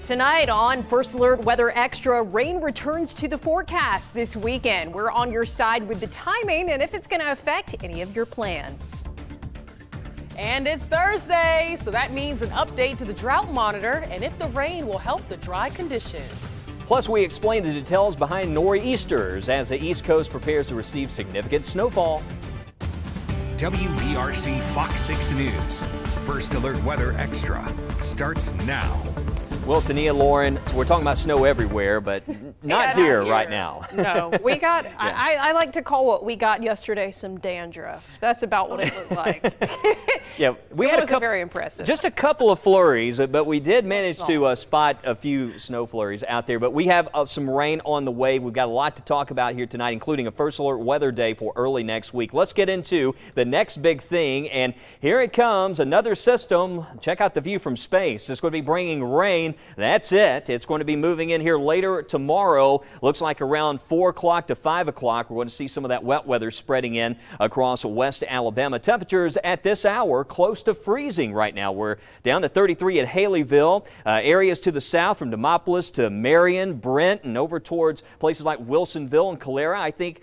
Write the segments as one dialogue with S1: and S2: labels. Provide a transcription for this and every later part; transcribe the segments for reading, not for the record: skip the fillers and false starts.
S1: Tonight on First Alert Weather Extra, rain returns to the forecast this weekend. We're on your side with the timing and if it's going to affect any of your plans.
S2: And it's Thursday, so that means an update to the drought monitor and if the rain will help the dry conditions.
S3: Plus, we explain the details behind nor'easters as the East Coast prepares to receive significant snowfall.
S4: WBRC Fox 6 News. First Alert Weather Extra starts now.
S3: Well, Tania, Lauren, we're talking about snow everywhere, but not here right now.
S1: No, we got, I like to call what we got yesterday some dandruff. That's about what it looked like.
S3: Yeah, we had a couple,
S1: very impressive.
S3: Just a couple of flurries, but we did manage to spot a few snow flurries out there. But we have some rain on the way. We've got a lot to talk about here tonight, including a First Alert Weather Day for early next week. Let's get into the next big thing, and here it comes, another system. Check out the view from space. It's going to be bringing rain. That's it. It's going to be moving in here later tomorrow. Looks like around 4 o'clock to 5 o'clock. We're going to see some of that wet weather spreading in across West Alabama. Temperatures at this hour close to freezing right now. We're down to 33 at Haleyville. Areas to the south from Demopolis to Marion, Brent, and over towards places like Wilsonville and Calera. I think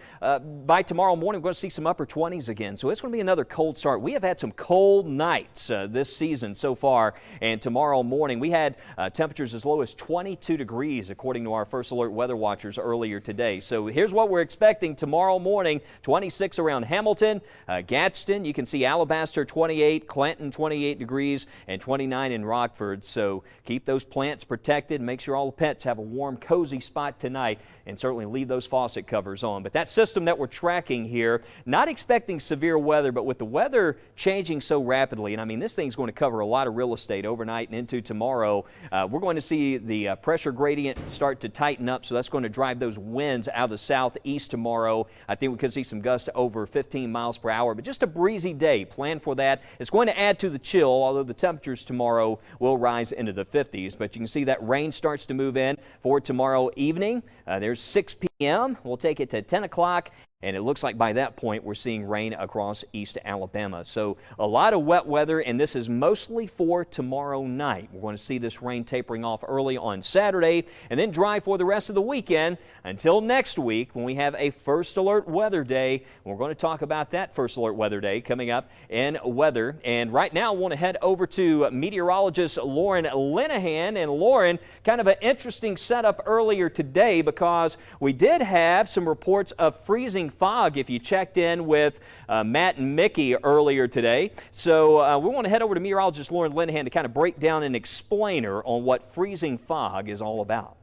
S3: by tomorrow morning we're going to see some upper 20s again. So it's going to be another cold start. We have had some cold nights this season so far, and tomorrow morning we had temperatures as low as 22 degrees according to our First Alert weather watchers earlier today. So here's what we're expecting tomorrow morning. 26 around Hamilton, Gadsden. You can see Alabaster 28, Clanton 28 degrees, and 29 in Rockford. So keep those plants protected. Make sure all the pets have a warm, cozy spot tonight, and certainly leave those faucet covers on. But that system that we're tracking here, not expecting severe weather, but with the weather changing so rapidly, and I mean this thing's going to cover a lot of real estate overnight and into tomorrow. We're going to see the pressure gradient start to tighten up, so that's going to drive those winds out of the southeast tomorrow. I think we could see some gusts over 15 miles per hour, but just a breezy day. Plan for that. It's going to add to the chill, although the temperatures tomorrow will rise into the 50s. But you can see that rain starts to move in for tomorrow evening. There's 6 p.m. We'll take it to 10 o'clock. And it looks like by that point we're seeing rain across East Alabama. So a lot of wet weather, and this is mostly for tomorrow night. We're going to see this rain tapering off early on Saturday and then dry for the rest of the weekend until next week when we have a First Alert Weather Day. We're going to talk about that First Alert Weather Day coming up in weather. And right now I want to head over to meteorologist Lauren Linehan. And Lauren, kind of an interesting setup earlier today because we did have some reports of freezing fog if you checked in with Matt and Mickey earlier today. So we want to head over to meteorologist Lauren Linehan to kind of break down and explain her on what freezing fog is all about.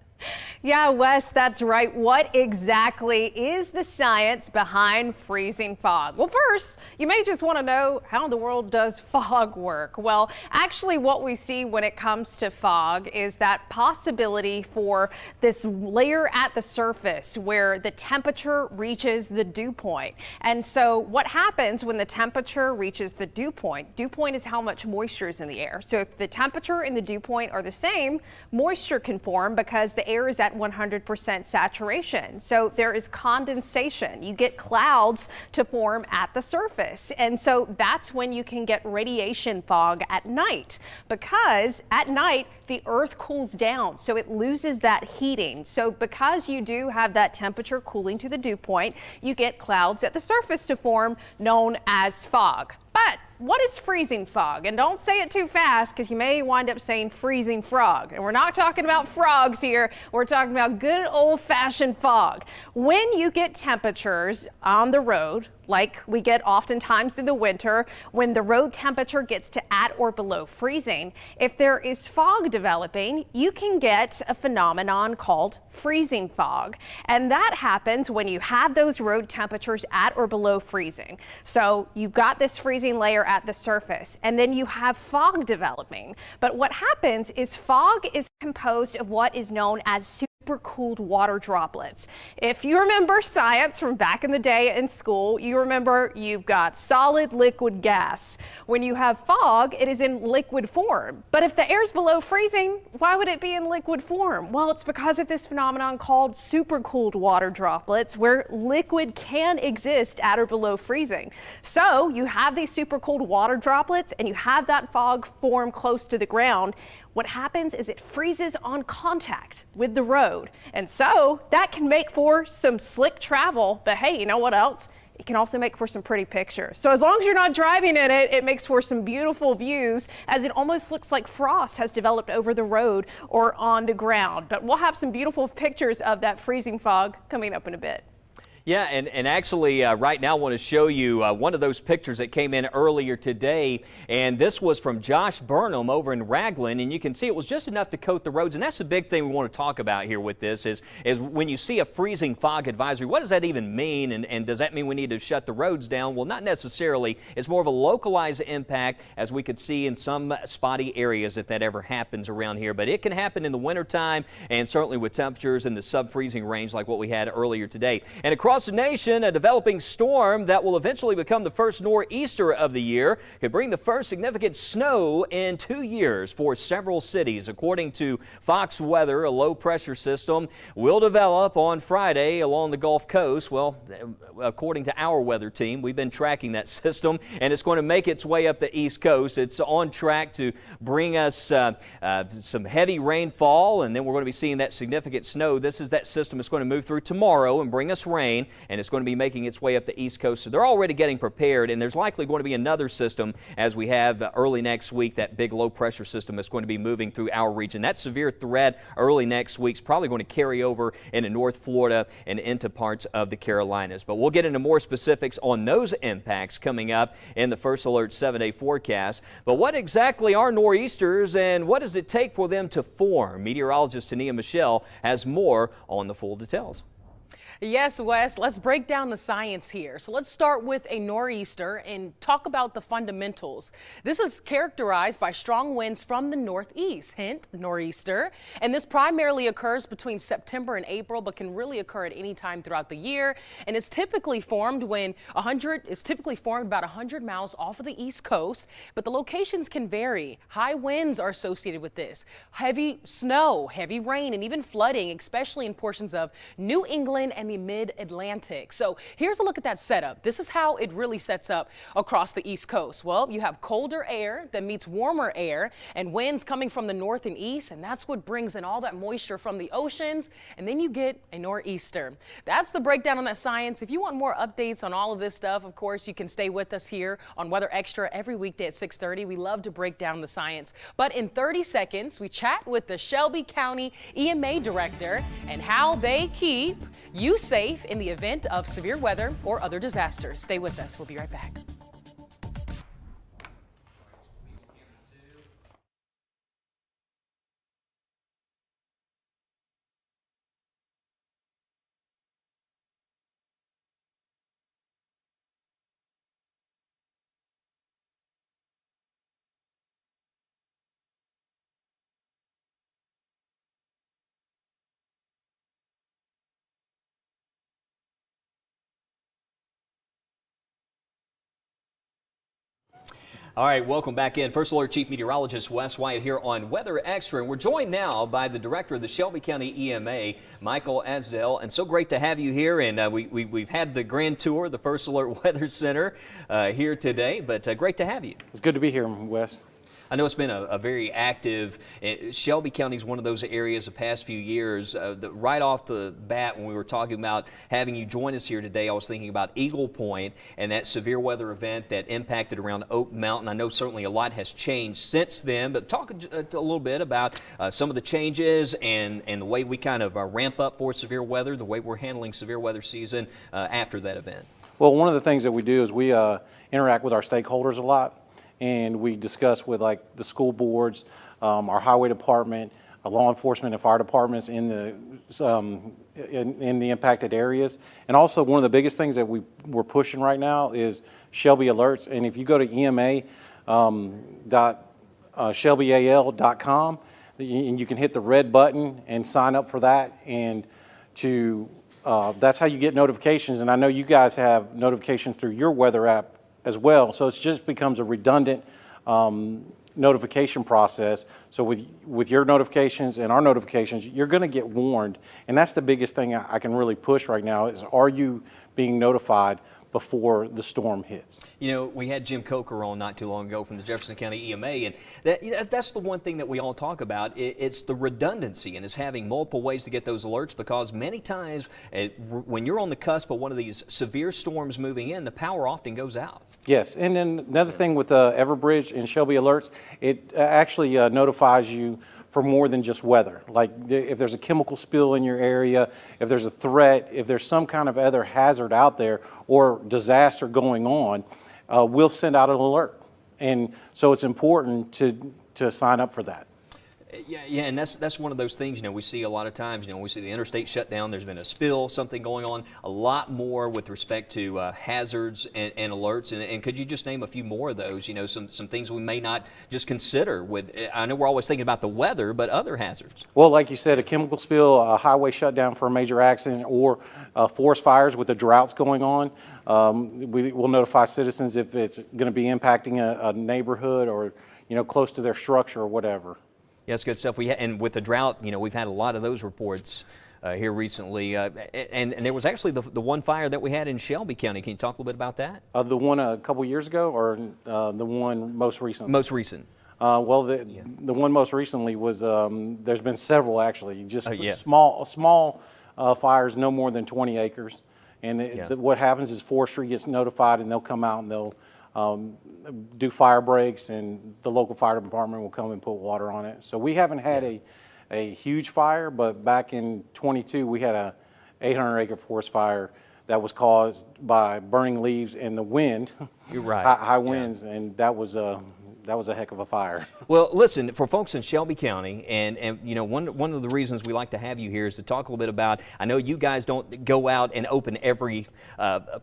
S1: Yeah, Wes, that's right. What exactly is the science behind freezing fog? Well, first, you may just want to know how in the world does fog work? Well, actually what we see when it comes to fog is that possibility for this layer at the surface where the temperature reaches the dew point. And so what happens when the temperature reaches the dew point? Dew point is how much moisture is in the air. So if the temperature and the dew point are the same, moisture can form because the air is at 100% saturation. So there is condensation. You get clouds to form at the surface. And so that's when you can get radiation fog at night, because at night the earth cools down, so it loses that heating. So because you do have that temperature cooling to the dew point, you get clouds at the surface to form, known as fog. But what is freezing fog? And don't say it too fast because you may wind up saying freezing frog. And we're not talking about frogs here. We're talking about good old-fashioned fog. When you get temperatures on the road, like we get oftentimes in the winter, when the road temperature gets to at or below freezing, if there is fog developing, you can get a phenomenon called freezing fog. And that happens when you have those road temperatures at or below freezing. So you've got this freezing layer at the surface, and then you have fog developing. But what happens is fog is composed of what is known as supercooled water droplets. If you remember science from back in the day in school, you remember you've got solid, liquid, gas. When you have fog, it is in liquid form. But if the air's below freezing, why would it be in liquid form? Well, it's because of this phenomenon called supercooled water droplets, where liquid can exist at or below freezing. So you have these supercooled water droplets and you have that fog form close to the ground. what happens is it freezes on contact with the road. And so that can make for some slick travel. But hey, you know what else? It can also make for some pretty pictures. So as long as you're not driving in it, it makes for some beautiful views, as it almost looks like frost has developed over the road or on the ground. But we'll have some beautiful pictures of that freezing fog coming up in a bit.
S3: Yeah, and actually right now I want to show you one of those pictures that came in earlier today, and this was from Josh Burnham over in Raglan, and you can see it was just enough to coat the roads, and that's the big thing we want to talk about here with this is when you see a freezing fog advisory, what does that even mean, and does that mean we need to shut the roads down? Well, not necessarily. It's more of a localized impact, as we could see in some spotty areas if that ever happens around here, but it can happen in the wintertime, and certainly with temperatures in the sub-freezing range like what we had earlier today. And across the nation, a developing storm that will eventually become the first nor'easter of the year could bring the first significant snow in 2 years for several cities. According to Fox Weather, a low pressure system will develop on Friday along the Gulf Coast. Well, according to our weather team, we've been tracking that system, and it's going to make its way up the East Coast. It's on track to bring us some heavy rainfall, and then we're going to be seeing that significant snow. This is that system that's going to move through tomorrow and bring us rain, and it's going to be making its way up the East Coast. So they're already getting prepared, and there's likely going to be another system as we have early next week, that big low pressure system that's going to be moving through our region. That severe threat early next week is probably going to carry over into North Florida and into parts of the Carolinas. But we'll get into more specifics on those impacts coming up in the First Alert 7-day forecast. But what exactly are nor'easters, and what does it take for them to form? Meteorologist Tania Michelle has more on the full details.
S2: Yes, Wes, let's break down the science here. So let's start with a nor'easter and talk about the fundamentals. This is characterized by strong winds from the northeast, hint, nor'easter. And this primarily occurs between September and April, but can really occur at any time throughout the year. And it's typically formed about 100 miles off of the East Coast, but the locations can vary. High winds are associated with this. Heavy snow, heavy rain, and even flooding, especially in portions of New England and the mid-Atlantic. So here's a look at that setup. This is how it really sets up across the East Coast. Well, you have colder air that meets warmer air and winds coming from the north and east, and that's what brings in all that moisture from the oceans, and then you get a nor'easter. That's the breakdown on that science. If you want more updates on all of this stuff, of course, you can stay with us here on Weather Extra every weekday at 6:30. We love to break down the science. But in 30 seconds, we chat with the Shelby County EMA director and how they keep you safe in the event of severe weather or other disasters. Stay with us. We'll be right back.
S3: All right, welcome back in. First Alert Chief Meteorologist Wes Wyatt here on Weather Extra, and we're joined now by the director of the Shelby County EMA, Michael Asdell. And so great to have you here. And we've had the grand tour, the First Alert Weather Center here today, but great to have you.
S5: It's good to be here, Wes.
S3: I know it's been a very active, Shelby County is one of those areas the past few years, right off the bat when we were talking about having you join us here today, I was thinking about Eagle Point and that severe weather event that impacted around Oak Mountain. I know certainly a lot has changed since then, but talk a little bit about some of the changes and the way we kind of ramp up for severe weather, the way we're handling severe weather season after that event.
S5: Well, one of the things that we do is we interact with our stakeholders a lot. And we discuss with like the school boards, our highway department, law enforcement and fire departments in the impacted areas. And also one of the biggest things that we're pushing right now is Shelby Alerts. And if you go to ema.shelbyal.com, and you can hit the red button and sign up for that. And that's how you get notifications. And I know you guys have notifications through your weather app as well, so it just becomes a redundant notification process. So with your notifications and our notifications, you're going to get warned, and that's the biggest thing I can really push right now is, are you being notified before the storm hits.
S3: You know, we had Jim Coker on not too long ago from the Jefferson County EMA, and that's the one thing that we all talk about. It's the redundancy, and it's having multiple ways to get those alerts, because many times when you're on the cusp of one of these severe storms moving in, the power often goes out.
S5: Yes, and then another thing with Everbridge and Shelby Alerts, it actually notifies you for more than just weather. Like if there's a chemical spill in your area, if there's a threat, if there's some kind of other hazard out there or disaster going on, we'll send out an alert. And so it's important to sign up for that.
S3: Yeah, and that's one of those things, we see a lot of times, we see the interstate shut down, there's been a spill, something going on, a lot more with respect to hazards and alerts, and could you just name a few more of those, some things we may not just consider with, I know we're always thinking about the weather, but other hazards.
S5: Well, like you said, a chemical spill, a highway shutdown for a major accident, or forest fires with the droughts going on. We will notify citizens if it's going to be impacting a neighborhood or, close to their structure or whatever.
S3: Yes, good stuff. And with the drought, we've had a lot of those reports here recently. And there was actually the one fire that we had in Shelby County. Can you talk a little bit about that?
S5: The one a couple years ago, or the one most recent?
S3: Most recent.
S5: Well, the one most recently was, there's been several actually, just
S3: yeah.
S5: small fires, no more than 20 acres. And what happens is forestry gets notified, and they'll come out and they'll do fire breaks, and the local fire department will come and put water on it. So we haven't had a huge fire, but back in 22 we had a 800-acre forest fire that was caused by burning leaves and the wind.
S3: You're right.
S5: High winds, and that was a heck of a fire.
S3: Well, listen, for folks in Shelby County, and one of the reasons we like to have you here is to talk a little bit about, I know you guys don't go out and open every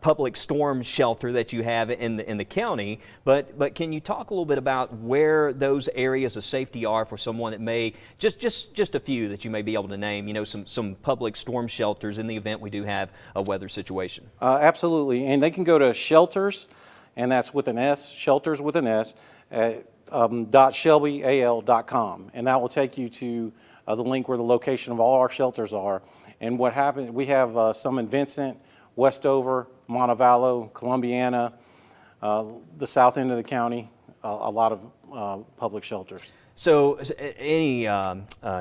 S3: public storm shelter that you have in the county, but can you talk a little bit about where those areas of safety are for someone that may, just a few that you may be able to name, some public storm shelters in the event we do have a weather situation? Absolutely,
S5: and they can go to shelters, and that's with an S, shelters with an S, at .shelbyal.com, and that will take you to the link where the location of all our shelters are. And what happened, we have some in Vincent, Westover, Montevallo, Columbiana, the south end of the county, a lot of public shelters.
S3: So any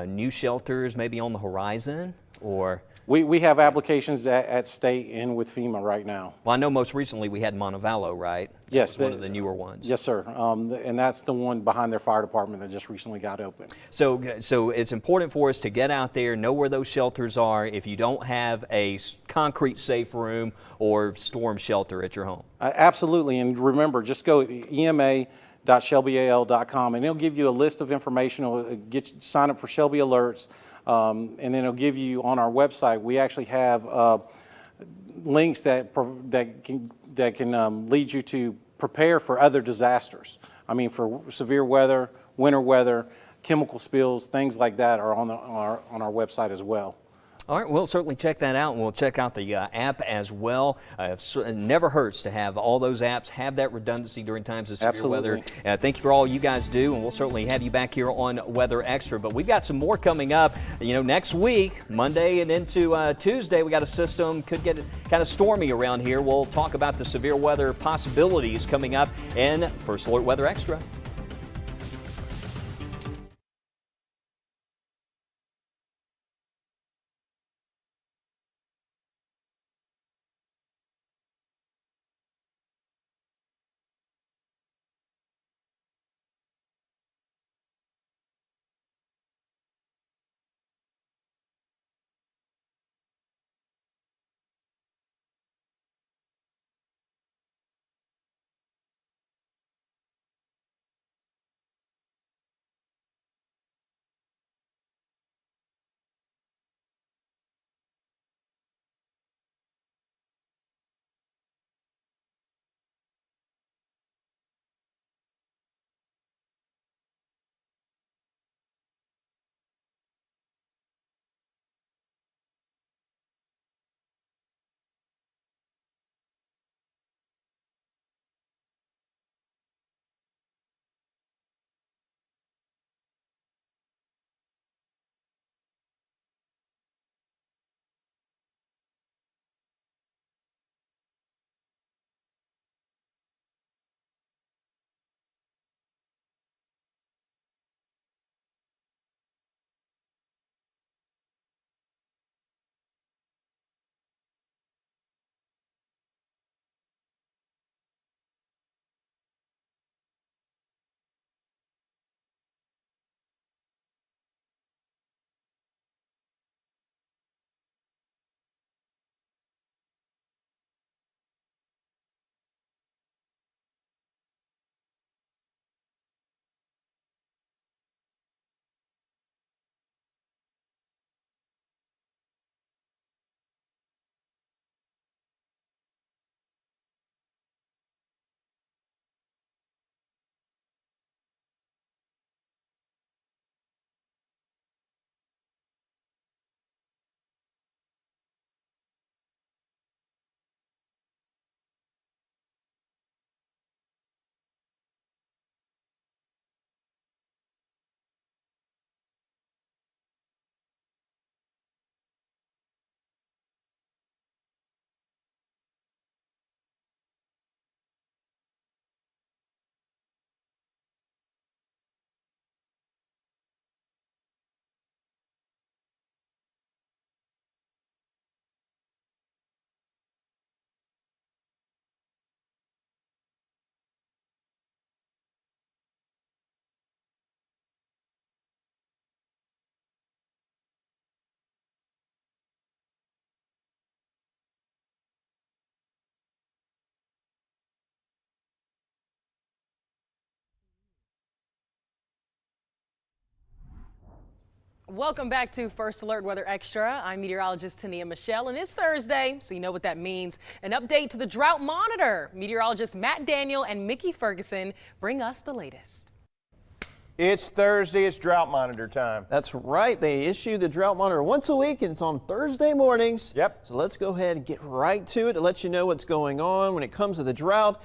S3: new shelters maybe on the horizon, or?
S5: We have applications at state and with FEMA right now.
S3: Well, I know most recently we had Montevallo, right?
S5: Yes.
S3: One of the newer ones.
S5: Yes, sir. And that's the one behind their fire department that just recently got open.
S3: So it's important for us to get out there, know where those shelters are if you don't have a concrete safe room or storm shelter at your home.
S5: Absolutely. And remember, just go ema.shelbyal.com, and it'll give you a list of information. It'll get you sign up for Shelby Alerts. And then it'll give you on our website. We actually have links that can lead you to prepare for other disasters. I mean, for severe weather, winter weather, chemical spills, things like that are on our website as well.
S3: All right, we'll certainly check that out, and we'll check out the app as well. It never hurts to have all those apps, have that redundancy during times of severe weather. Thank you for all you guys do, and we'll certainly have you back here on Weather Extra. But we've got some more coming up. Next week, Monday and into Tuesday, we got a system, could get kind of stormy around here. We'll talk about the severe weather possibilities coming up in First Alert Weather Extra.
S2: Welcome back to First Alert Weather Extra. I'm meteorologist Tania Michelle, and it's Thursday, so you know what that means. An update to the drought monitor. Meteorologist Matt Daniel and Mickey Ferguson bring us the latest.
S6: It's Thursday, it's drought monitor time.
S7: That's right. They issue the drought monitor once a week, and it's on Thursday mornings.
S6: Yep.
S7: So let's go ahead and get right to it to let you know what's going on when it comes to the drought.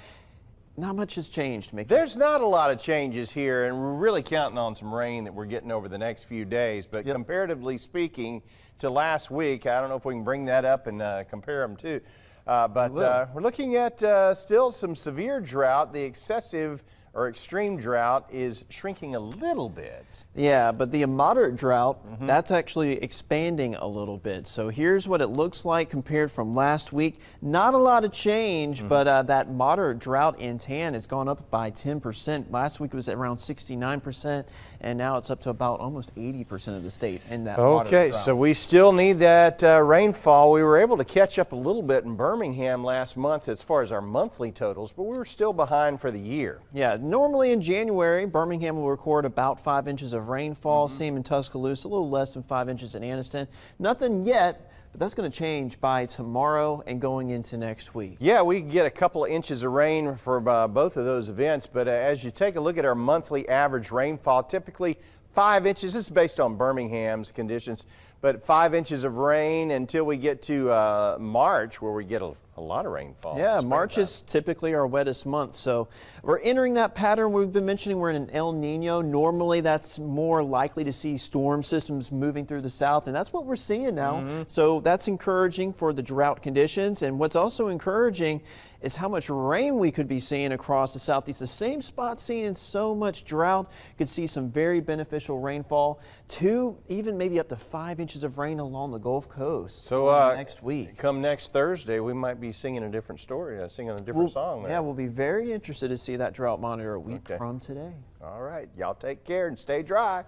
S7: Not much has changed, Mickey.
S6: There's not a lot of changes here, and we're really counting on some rain that we're getting over the next few days. But comparatively speaking to last week, I don't know if we can bring that up and compare them too. But we're looking at still some severe drought. The excessive or extreme drought is shrinking a little bit.
S7: Yeah, but the moderate drought, that's actually expanding a little bit. So here's what it looks like compared from last week. Not a lot of change, but that moderate drought in tan has gone up by 10%. Last week it was at around 69%, and now it's up to about almost 80% of the state in that moderate drought.
S6: So we still need that rainfall. We were able to catch up a little bit in Birmingham last month as far as our monthly totals, but we were still behind for the year.
S7: Yeah, normally in January, Birmingham will record about 5 inches of rainfall. Same in Tuscaloosa, a little less than 5 inches in Anniston. Nothing yet, but that's going to change by tomorrow and going into next week.
S6: Yeah, we get a couple of inches of rain for both of those events, but as you take a look at our monthly average rainfall, typically 5 inches. This is based on Birmingham's conditions, but 5 inches of rain until we get to March, where we get a lot of rainfall.
S7: Yeah, March is typically our wettest month, so we're entering that pattern we've been mentioning. We're in an El Nino. Normally that's more likely to see storm systems moving through the south, and that's what we're seeing now. So that's encouraging for the drought conditions, and what's also encouraging is how much rain we could be seeing across the southeast. The same spot seeing so much drought could see some very beneficial rainfall, 2, even maybe up to 5 inches of rain along the Gulf Coast.
S6: So
S7: next week,
S6: come next Thursday, we might be singing a different story, singing a different song there.
S7: Yeah, we'll be very interested to see that drought monitor a week from today.
S6: All right, y'all take care and stay dry.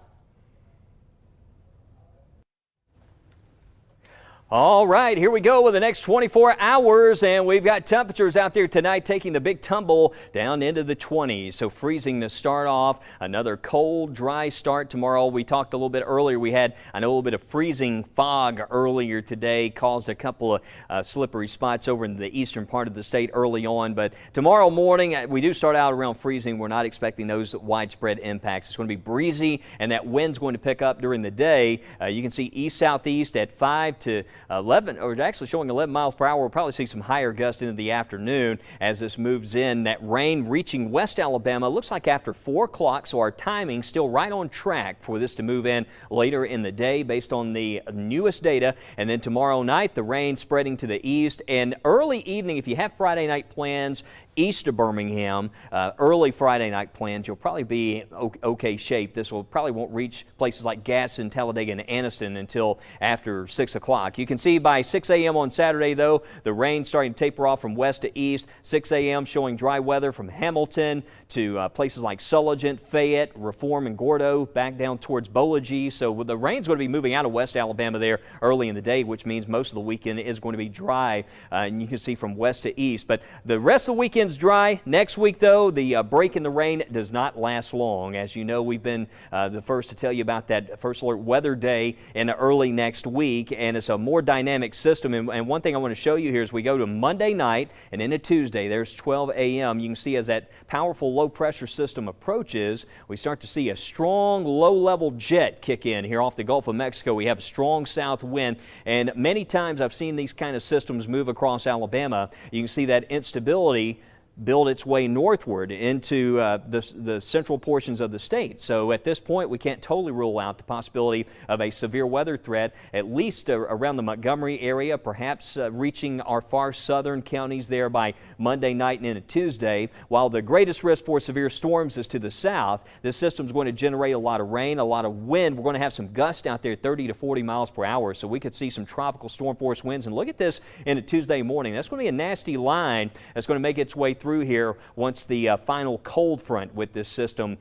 S3: All right, here we go with the next 24 hours, and we've got temperatures out there tonight taking the big tumble down into the 20s. So freezing to start off, another cold, dry start tomorrow. We talked a little bit earlier. We had, I know, a little bit of freezing fog earlier today, caused a couple of slippery spots over in the eastern part of the state early on. But tomorrow morning, we do start out around freezing. We're not expecting those widespread impacts. It's going to be breezy, and that wind's going to pick up during the day. You can see east-southeast at 5 to 11, or actually showing 11 miles per hour. We'll probably see some higher gusts into the afternoon as this moves in. That rain reaching West Alabama looks like after 4 o'clock, so our timing still right on track for this to move in later in the day based on the newest data. And then tomorrow night, the rain spreading to the east, and early evening, if you have Friday night plans east of Birmingham, early Friday night plans, you'll probably be okay shape. This will probably won't reach places like Gadsden, Talladega, and Anniston until after 6 o'clock. You can see by 6 a.m. on Saturday, though, the rain starting to taper off from west to east. 6 a.m. showing dry weather from Hamilton to places like Sulligent, Fayette, Reform, and Gordo, back down towards Bolagie. So the rain's going to be moving out of West Alabama there early in the day, which means most of the weekend is going to be dry, and you can see from west to east. But the rest of the weekend dry. Next week, though, the break in the rain does not last long. As you know, we've been the first to tell you about that First Alert weather day in early next week, and it's a more dynamic system. And one thing I want to show you here is we go to Monday night and into Tuesday. There's 12 a.m. You can see as that powerful low pressure system approaches, we start to see a strong low-level jet kick in here off the Gulf of Mexico. We have a strong south wind, and many times I've seen these kind of systems move across Alabama. You can see that instability build its way northward into the central portions of the state. So at this point, we can't totally rule out the possibility of a severe weather threat, at least around the Montgomery area, perhaps reaching our far southern counties there by Monday night and into Tuesday. While the greatest risk for severe storms is to the south, this system is going to generate a lot of rain, a lot of wind. We're going to have some gusts out there, 30 to 40 miles per hour, so we could see some tropical storm force winds. And look at this into Tuesday morning. That's going to be a nasty line that's going to make its way through here once the final cold front with this system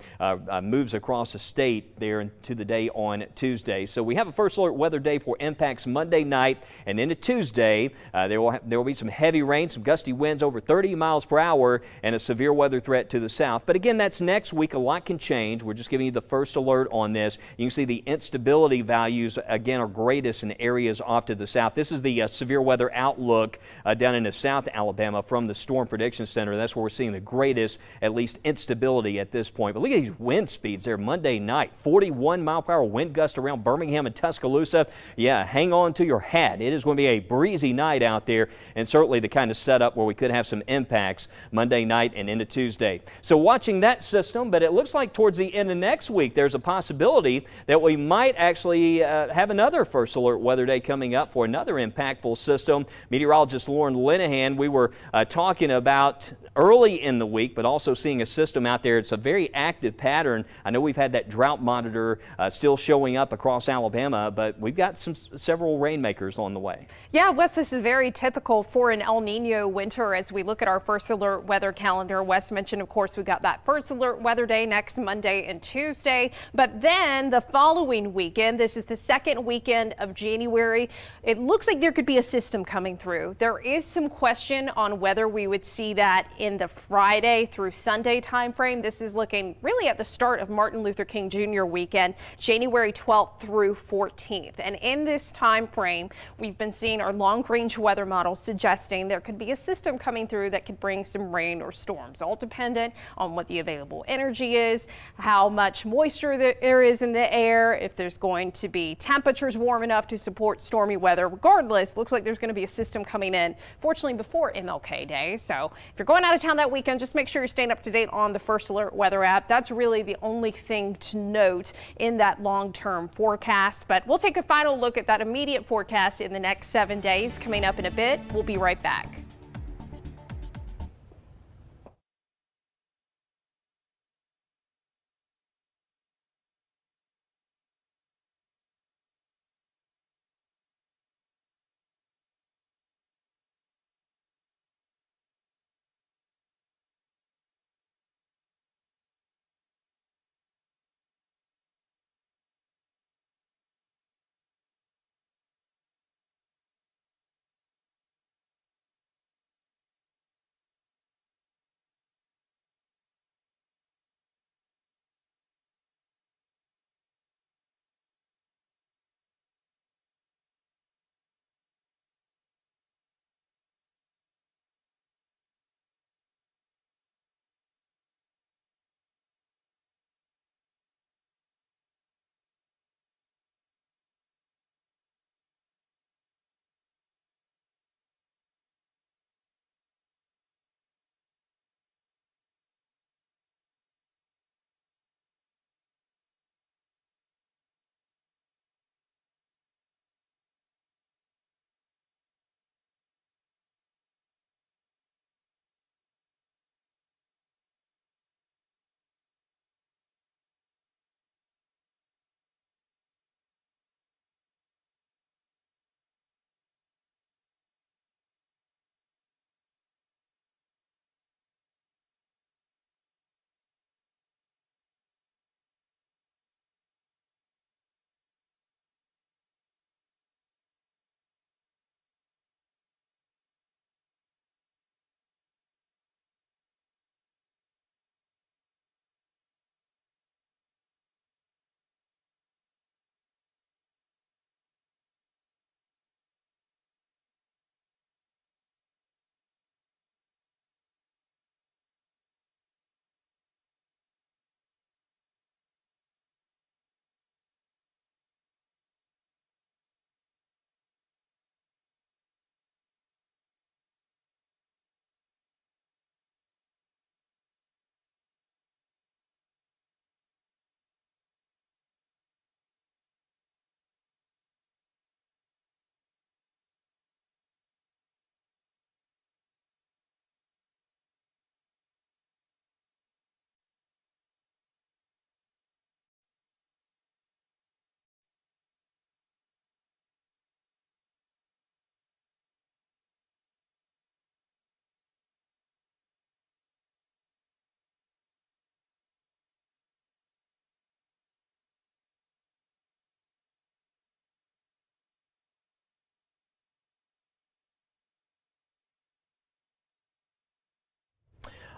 S3: moves across the state there into the day on Tuesday. So we have a first alert weather day for impacts Monday night and into Tuesday. There will be some heavy rain, some gusty winds over 30 miles per hour, and a severe weather threat to the south. But again, that's next week. A lot can change. We're just giving you the first alert on this. You can see the instability values again are greatest in areas off to the south. This is the severe weather outlook down into South Alabama from the Storm Prediction Center. That's where we're seeing the greatest, at least, instability at this point. But look at these wind speeds there Monday night. 41 mile per hour wind gust around Birmingham and Tuscaloosa. Yeah, hang on to your hat. It is going to be a breezy night out there, and certainly the kind of setup where we could have some impacts Monday night and into Tuesday. So watching that system, but it looks like towards the end of next week there's a possibility that we might actually have another first alert weather day coming up for another impactful system. Meteorologist Lauren Linehan, we were talking about early in the week, but also seeing a system out there. It's a very active pattern. I know we've had that drought monitor still showing up across Alabama, but we've got several rainmakers on the way.
S1: Yeah, Wes, this is very typical for an El Nino winter as we look at our first alert weather calendar. Wes mentioned, of course, we've got that first alert weather day next Monday and Tuesday, but then the following weekend, this is the second weekend of January, it looks like there could be a system coming through. There is some question on whether we would see that in the Friday through Sunday time frame. This is looking really at the start of Martin Luther King Jr. weekend, January 12th through 14th. And in this time frame, we've been seeing our long-range weather models suggesting there could be a system coming through that could bring some rain or storms, all dependent on what the available energy is, how much moisture there is in the air, if there's going to be temperatures warm enough to support stormy weather. Regardless, looks like there's going to be a system coming in, fortunately, before MLK Day. So if you're going out of town that weekend, just make sure you're staying up to date on the First Alert weather app. That's really the only thing to note in that long-term forecast. But we'll take a final look at that immediate forecast in the next 7 days. Coming up in a bit, we'll be right back.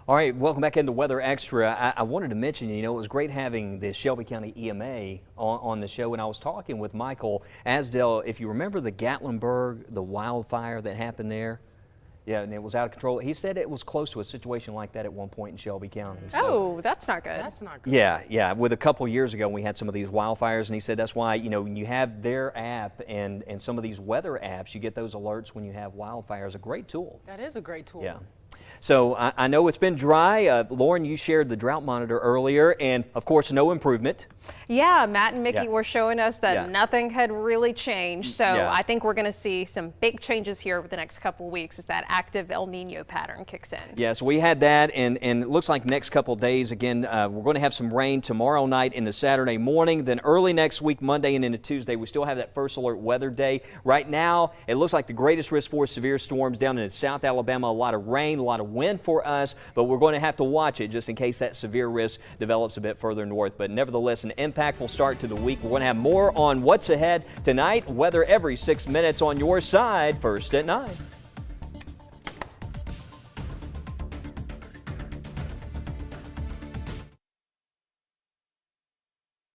S3: All right, welcome back into Weather Extra. I wanted to mention, it was great having the Shelby County EMA on the show, and I was talking with Michael Asdell. If you remember the Gatlinburg, the wildfire that happened there, yeah, and it was out of control. He said it was close to a situation like that at one point in Shelby County. So,
S1: Oh, that's not good.
S2: That's not good.
S3: yeah, with a couple years ago we had some of these wildfires, and he said that's why, when you have their app and some of these weather apps, you get those alerts when you have wildfires. A great tool.
S2: That is a great tool.
S3: Yeah. So I know it's been dry. Lauren, you shared the drought monitor earlier, and of course, no improvement.
S1: Yeah, Matt and Mickey
S3: Yeah.
S1: were showing us that
S3: Yeah.
S1: nothing had really changed. So
S3: Yeah.
S1: I think we're going to see some big changes here over the next couple of weeks as that active El Nino pattern kicks in.
S3: Yeah, so we had that, and it looks like next couple of days, again, we're going to have some rain tomorrow night into Saturday morning. Then early next week, Monday and into Tuesday, we still have that first alert weather day. Right now, it looks like the greatest risk for severe storms down in South Alabama. A lot of rain, a lot of wind for us, but we're going to have to watch it just in case that severe risk develops a bit further north. But nevertheless, an impactful start to the week. We're going to have more on what's ahead tonight. Weather every 6 minutes on your side, first at 9.